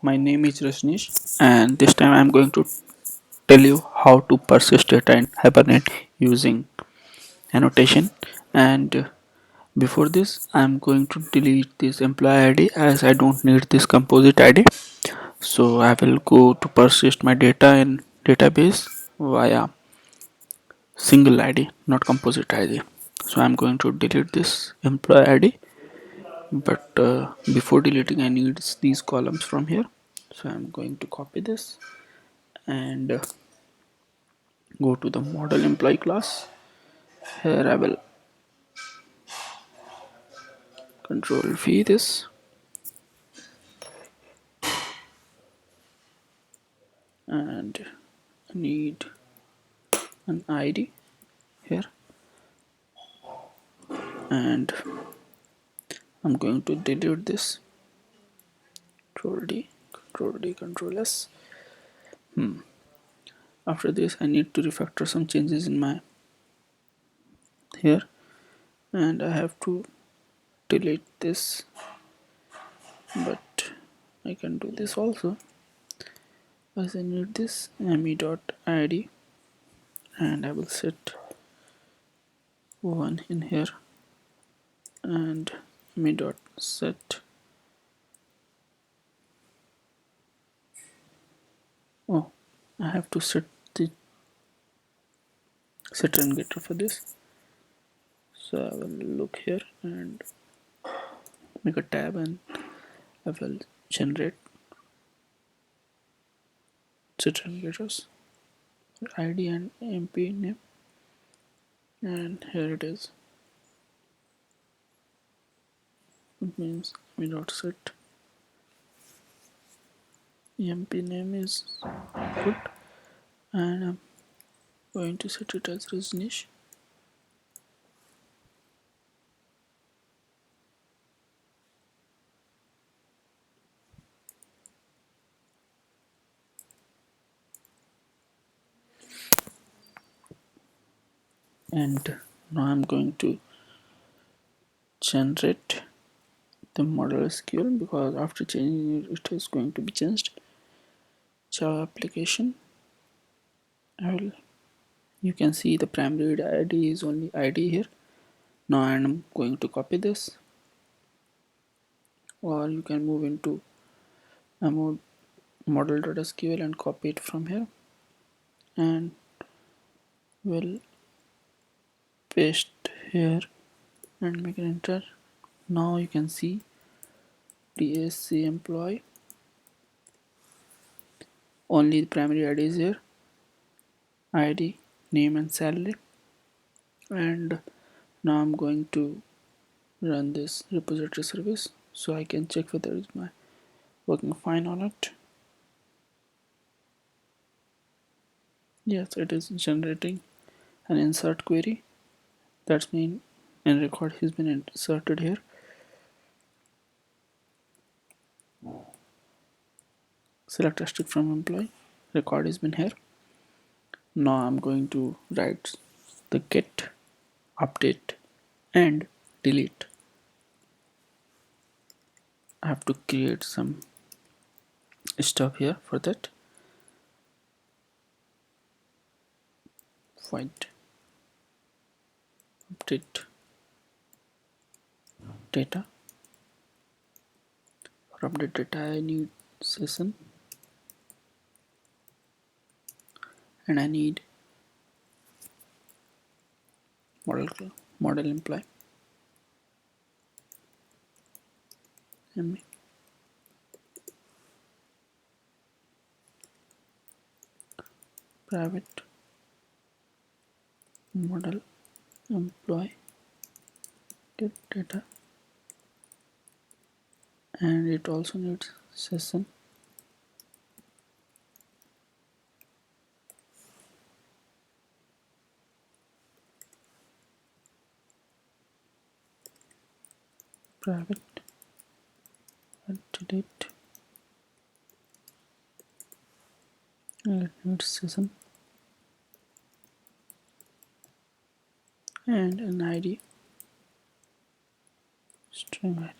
My name is Rajnish, and this time I'm going to tell you how to persist data in Hibernate using annotation. And before this, I'm going to delete this employee ID as I don't need this composite ID. So I will go to persist my data in database via single ID, not composite ID. So I'm going to delete this employee ID, but before deleting, I need these columns from here. So I'm going to copy this and go to the model employee class. Here I will control V this and I need an ID here, and I'm going to delete this. Control D, Control D, Control S. After this, I need to refactor some changes in my here, and I have to delete this, but I can do this also as I need this me.id, and I will set one in here and me.set. Oh, I have to set the set and getter for this. So I will look here and make a tab, and I will generate set and getters ID and MP name, and here it is. It means me dot set MP name is good, and I'm going to set it as Rajnish. And now I'm going to generate the model SQL, because after changing it is going to be changed. Java application. I will. You can see the primary ID is only ID here. Now I'm going to copy this, or you can move into a model.sql and copy it from here, and we'll paste here and make an enter. Now you can see DSC employee, only the primary ID is here, ID, name and salary. And now I'm going to run this repository service so I can check whether it's my working fine on it. Yes, it is generating an insert query. That's mean an record has been inserted here. Select asterisk from employee, record has been here. Now I'm going to write the get, update and delete. I have to create some stuff here for that. Void update data. For update data I need session, and I need model employee private model employee get data, and it also needs session. Private delete, and it needs session and an ID, string ID.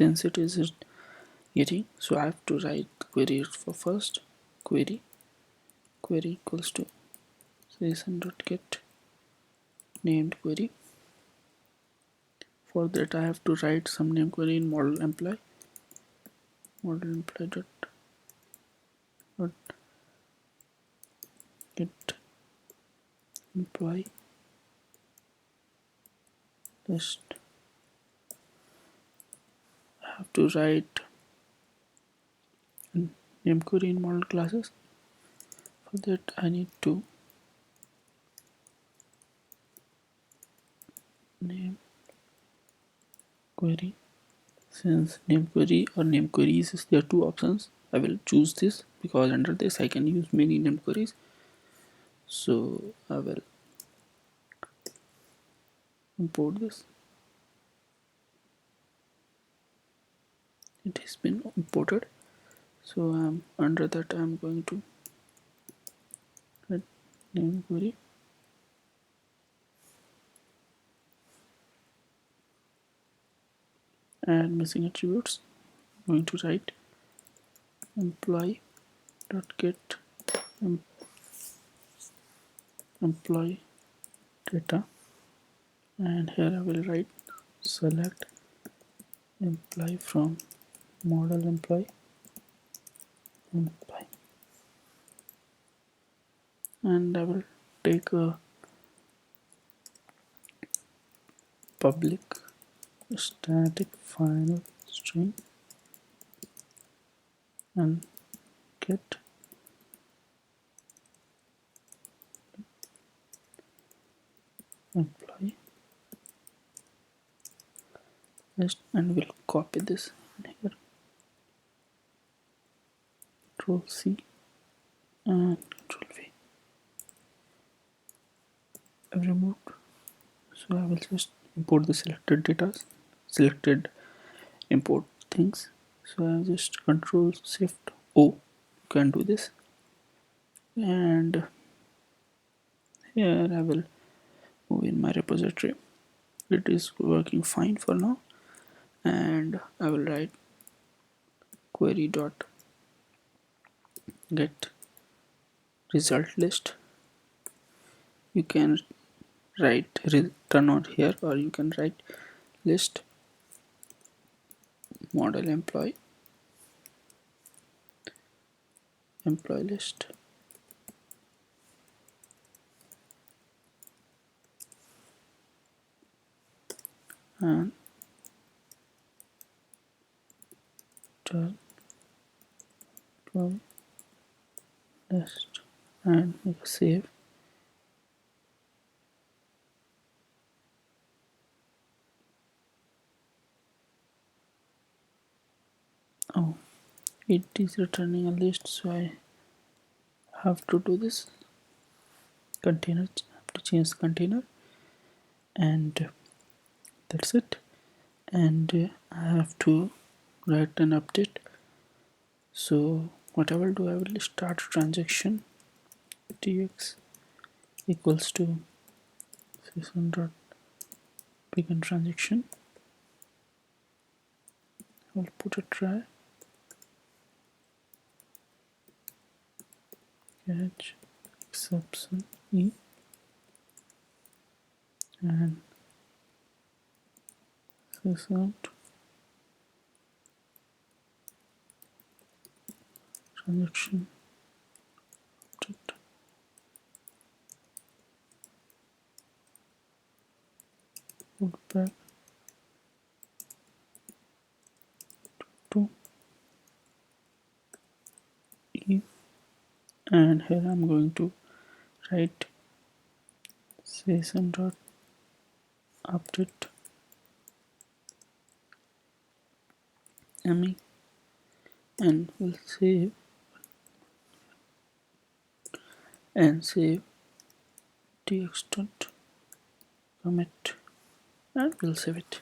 since it is getting, so I have to write query for first. Query equals to session.get named query. For that I have to write some name query in model employee dot get employee list. I have to write name query in model classes. For that I need to name query. Since name query or name queries is there are two options, I will choose this because under this I can use many name queries. So I will import this. It has been imported. So under that I'm going to write name query and missing attributes. I'm going to write employee dot get employee data, and here I will write select employee from model employee, and I will take a public static final string and get employee list, and we'll copy this here, Control C and Control V. I've removed, so I will just import the selected import things. So I just Control Shift O can do this, and here I will move in my repository. It is working fine for now, and I will write query dot get result list. You can write return on here, or you can write list model employee list, and turn employee list, and make a save. Oh, it is returning a list, so I have to do this container, have to change the container, and that's it. And I have to write an update. So what I will do, I will start transaction tx equals to session dot begin transaction. I will put a try catch exception e, and session transaction update. Put back to e, and here I'm going to write session dot update me, and we'll save and save tx dot commit, and we'll save it.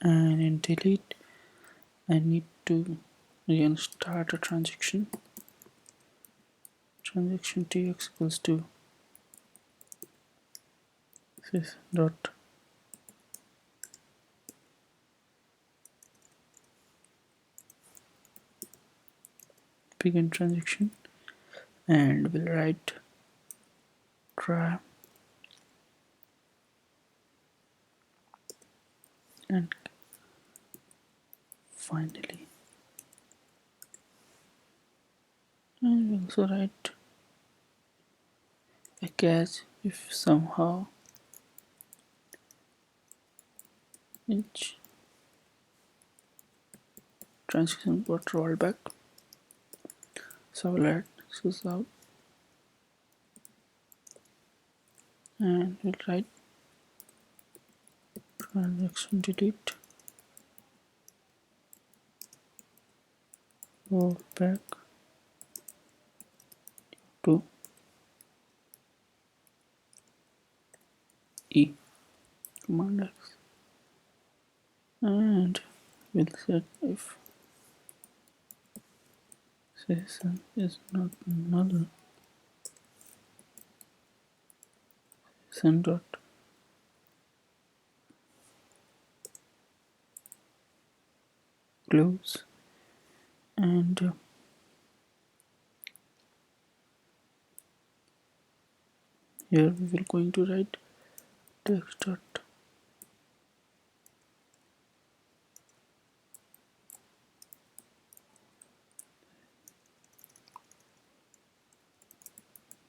And in delete I need to again start a transaction tx equals to sys dot begin transaction, and we'll write try, and finally, and we'll also write a catch if somehow each transaction got rolled back. So we'll add this out, and we'll write transaction delete roll back to E command X, and we'll set if session is not null, session dot close, and here we will going to write text dot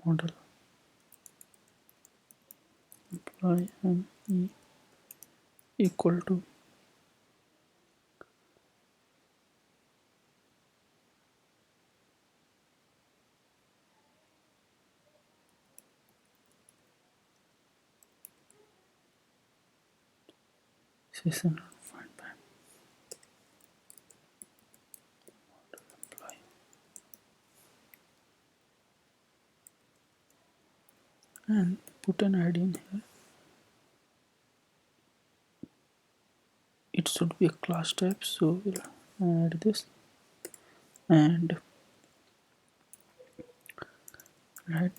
model employee and E equal to session find by employee, and put an ID in here. It should be a class type, so we'll add this and write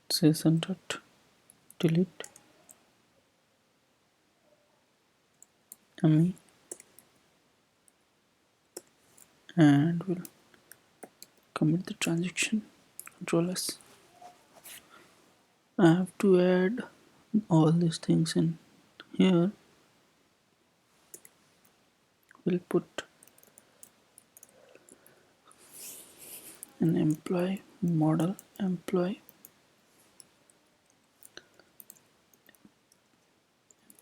session dot delete me, and we'll commit the transaction. Control S. I have to add all these things in here. We'll put an employee model employee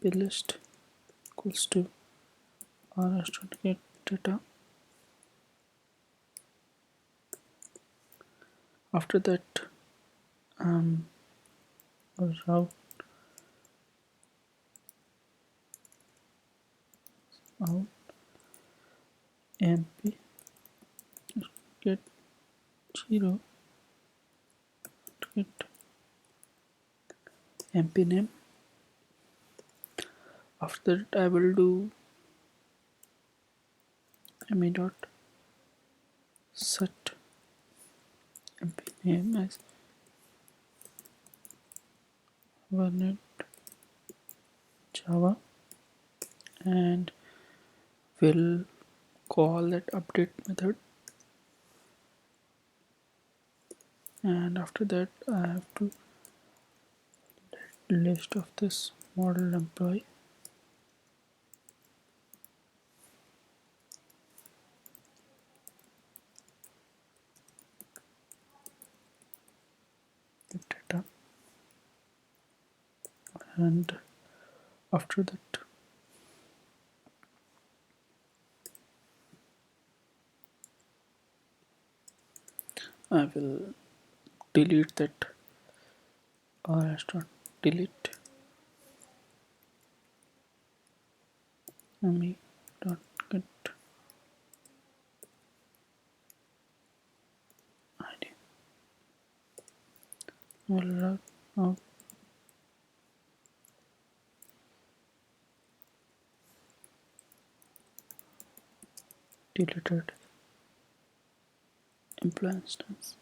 list equals to rs.get data. After that, route out mp get 0 get mp name. After that, I will do me dot set mp name as Hibernate Java, and we'll call that update method. And after that, I have to list of this model employee, data, and after that I will delete that rs.delete me dot get id. Will write out deleted employee instance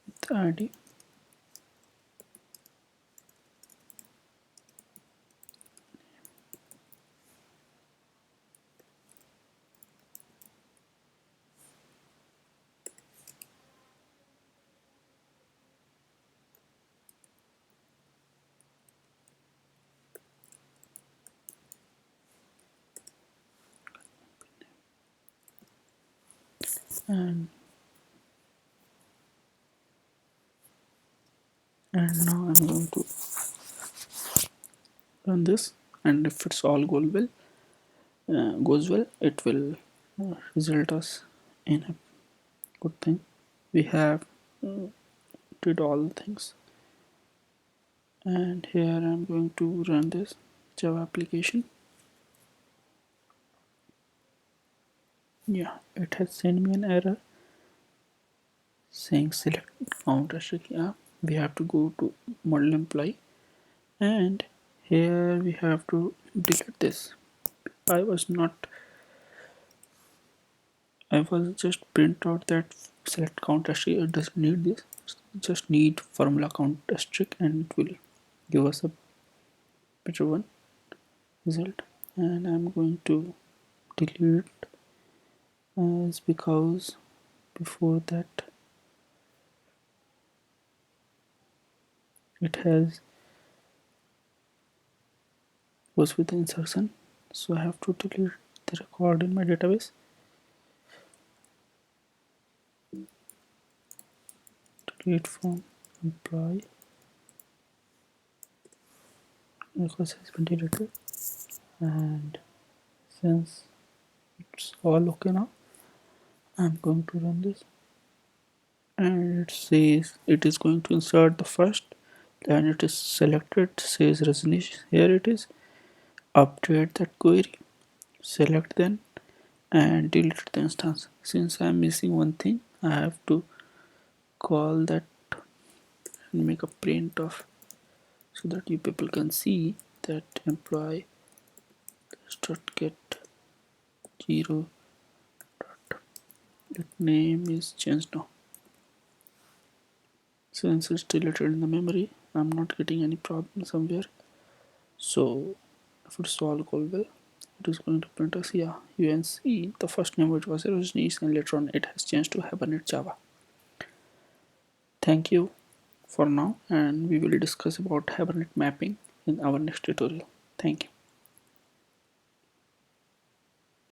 with id, and now I'm going to run this, and if it's all goes well, it will result us in a good thing. We have did all the things, and here I'm going to run this Java application. Yeah, it has sent me an error saying select count restrict. Yeah, we have to go to model employee, and here we have to delete this. I was not I was just print out that select count restrict. It doesn't need this, just need formula count restrict, and it will give us a better one result. And I'm going to delete as because before that it has was with the insertion, so I have to delete the record in my database. Delete from employee because it has been deleted, and since it's all okay now, I'm going to run this, and it says it is going to insert the first, then it is selected, says Rajnish. Here it is, update that query, select then, and delete the instance. Since I'm missing one thing, I have to call that and make a print of, so that you people can see that employee dot get 0 that name is changed now. Since it's deleted in the memory, I'm not getting any problem somewhere. So if it's all go well, it is going to print us. Yeah, you can see the first name it was originally, and later on it has changed to Hibernate Java. Thank you for now, and we will discuss about Hibernate mapping in our next tutorial. Thank you.